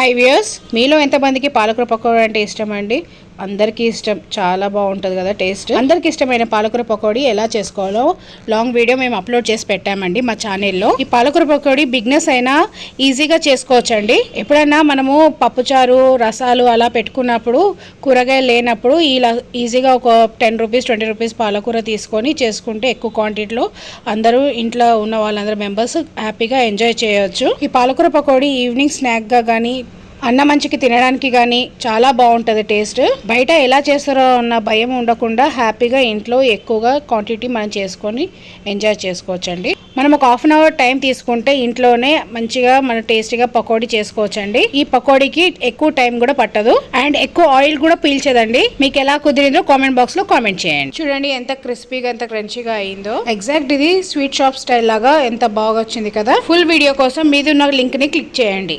Hi viewers, మీలో ఎంతమందికి పాలకూర పకోడీ అంటే ఇష్టం అండి? అందరికీ ఇష్టం. చాలా బాగుంటుంది కదా టేస్ట్. అందరికి ఇష్టమైన పాలకూర పకోడీ ఎలా చేసుకోవాలో లాంగ్ వీడియో మేము అప్లోడ్ చేసి పెట్టామండి మా ఛానల్లో. ఈ పాలకూర పకోడీ బిగినర్స్ అయినా ఈజీగా చేసుకోవచ్చండి. ఎప్పుడైనా మనము పప్పుచారు రసాలు అలా పెట్టుకున్నప్పుడు కూరగాయలు లేనప్పుడు ఇలా ఈజీగా ఒక 10 రూపీస్ 20 రూపీస్ పాలకూర తీసుకొని చేసుకుంటే ఎక్కువ క్వాంటిటీలో అందరూ ఇంట్లో ఉన్న వాళ్ళందరూ మెంబర్స్ హ్యాపీగా ఎంజాయ్ చేయొచ్చు. ఈ పాలకూర పకోడీ ఈవినింగ్ స్నాక్గా కానీ అన్న మంచికి తినడానికి కానీ చాలా బాగుంటుంది టేస్ట్. బయట ఎలా చేస్తారో అన్న భయం ఉండకుండా హ్యాపీగా ఇంట్లో ఎక్కువగా క్వాంటిటీ మనం చేసుకొని ఎంజాయ్ చేసుకోవచ్చండి. మనం ఒక హాఫ్ అన్ అవర్ టైం తీసుకుంటే ఇంట్లోనే మంచిగా మన టేస్టీగా పకోడీ చేసుకోవచ్చండి. ఈ పకోడీకి ఎక్కువ టైం కూడా పట్టదు అండ్ ఎక్కువ ఆయిల్ కూడా పీల్చదండి. మీకు ఎలా కుదిరిందో కామెంట్ బాక్స్ లో కామెంట్ చేయండి. చూడండి ఎంత క్రిస్పీగా ఎంత క్రంచీగా అయిందో. ఎగ్జాక్ట్ ఇది స్వీట్ షాప్ స్టైల్ లాగా ఎంత బాగా వచ్చింది కదా. ఫుల్ వీడియో కోసం మీద ఉన్న లింక్ ని క్లిక్ చేయండి.